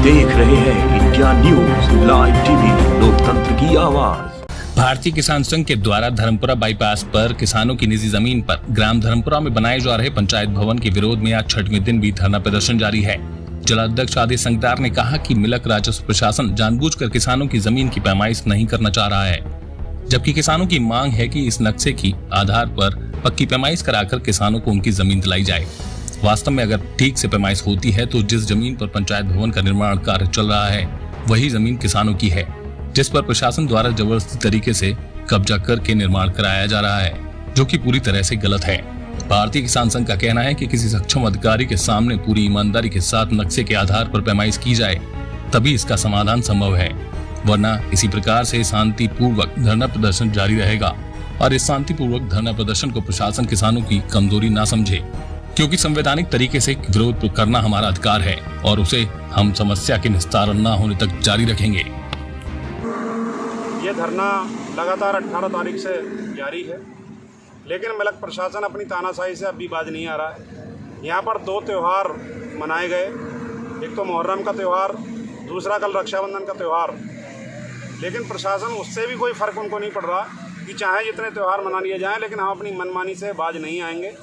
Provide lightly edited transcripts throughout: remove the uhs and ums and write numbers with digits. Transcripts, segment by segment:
देख रहे हैं इंडिया न्यूज लाइव टीवी, लोकतंत्र की आवाज। भारतीय किसान संघ के द्वारा धर्मपुरा बाईपास पर किसानों की निजी जमीन पर ग्राम धर्मपुरा में बनाए जा रहे पंचायत भवन के विरोध में आज 6वें दिन भी धरना प्रदर्शन जारी है। जिलाध्यक्ष आदित्य संगदार ने कहा कि मिलक राजस्व प्रशासन जानबूझकर किसानों की जमीन की पैमाइश नहीं करना चाह रहा है, जबकि किसानों की मांग है कि इस नक्शे की आधार पर पक्की पैमाइश कराकर किसानों को उनकी जमीन दिलाई जाए। वास्तव में अगर ठीक से पैमाइश होती है तो जिस जमीन पर पंचायत भवन का निर्माण कार्य चल रहा है वही जमीन किसानों की है, जिस पर प्रशासन द्वारा जबरदस्ती तरीके से कब्जा करके निर्माण कराया जा रहा है, जो कि पूरी तरह से गलत है। भारतीय किसान संघ का कहना है कि किसी सक्षम अधिकारी के सामने पूरी ईमानदारी के साथ नक्शे के आधार पर पैमाइश की जाए, तभी इसका समाधान संभव है, वरना इसी प्रकार से शांतिपूर्वक धरना प्रदर्शन जारी रहेगा। और इस शांतिपूर्वक धरना प्रदर्शन को प्रशासन किसानों की कमजोरी ना समझे, क्योंकि संवैधानिक तरीके से विरोध करना हमारा अधिकार है और उसे हम समस्या के निस्तारण न होने तक जारी रखेंगे। ये धरना लगातार 18 तारीख से जारी है, लेकिन मिलक प्रशासन अपनी तानाशाही से अब भी बाज नहीं आ रहा है। यहाँ पर 2 त्यौहार मनाए गए, एक तो मुहर्रम का त्यौहार, दूसरा कल रक्षाबंधन का त्यौहार, लेकिन प्रशासन उससे भी कोई फ़र्क उनको नहीं पड़ रहा कि चाहे जितने त्यौहार मना लिए जाएँ, लेकिन हम अपनी मनमानी से बाज नहीं आएंगे।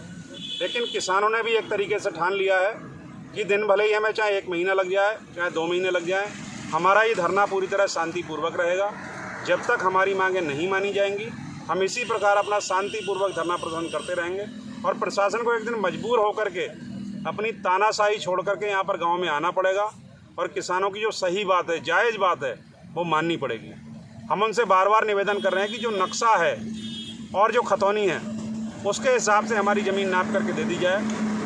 लेकिन किसानों ने भी एक तरीके से ठान लिया है कि दिन भले ही हमें चाहे 1 महीना लग जाए, चाहे 2 महीने लग जाए, हमारा ये धरना पूरी तरह शांतिपूर्वक रहेगा। जब तक हमारी मांगें नहीं मानी जाएंगी, हम इसी प्रकार अपना शांतिपूर्वक धरना प्रदर्शन करते रहेंगे और प्रशासन को एक दिन मजबूर होकर के अपनी तानाशाही छोड़ करके यहाँ पर गाँव में आना पड़ेगा और किसानों की जो सही बात है, जायज़ बात है, वो माननी पड़ेगी। हम उनसे बार बार निवेदन कर रहे हैं कि जो नक्शा है और जो खतौनी है उसके हिसाब से हमारी ज़मीन नाप करके दे दी जाए,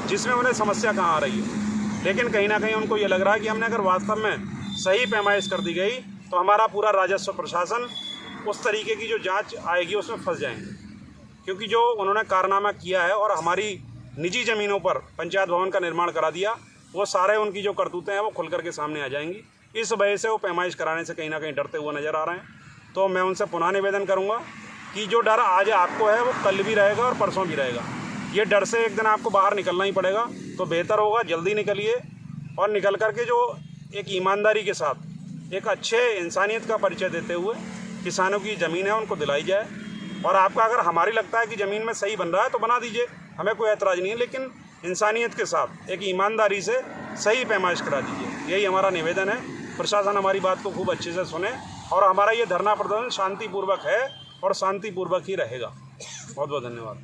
जिसमें उन्हें समस्या कहाँ आ रही है। लेकिन कहीं ना कहीं उनको ये लग रहा है कि हमने अगर वास्तव में सही पैमाइश कर दी गई तो हमारा पूरा राजस्व प्रशासन उस तरीके की जो जांच आएगी उसमें फंस जाएंगे, क्योंकि जो उन्होंने कारनामा किया है और हमारी निजी ज़मीनों पर पंचायत भवन का निर्माण करा दिया, वो सारे उनकी जो करतूतें हैं वो खुल करके सामने आ जाएंगी। इस वजह से वो पैमाइश कराने से कहीं ना कहीं डरते हुए नज़र आ रहे हैं। तो मैं उनसे पुनः निवेदन करूँगा कि जो डर आज आपको है वो कल भी रहेगा और परसों भी रहेगा। ये डर से एक दिन आपको बाहर निकलना ही पड़ेगा, तो बेहतर होगा जल्दी निकलिए और निकल करके जो एक ईमानदारी के साथ एक अच्छे इंसानियत का परिचय देते हुए किसानों की ज़मीन है उनको दिलाई जाए। और आपका अगर हमारी लगता है कि ज़मीन में सही बन रहा है तो बना दीजिए, हमें कोई ऐतराज़ नहीं है, लेकिन इंसानियत के साथ एक ईमानदारी से सही पैमाइश करा दीजिए, यही हमारा निवेदन है। प्रशासन हमारी बात को खूब अच्छे से सुने और हमारा ये धरना प्रदर्शन शांतिपूर्वक है और शांतिपूर्वक ही रहेगा। बहुत बहुत धन्यवाद।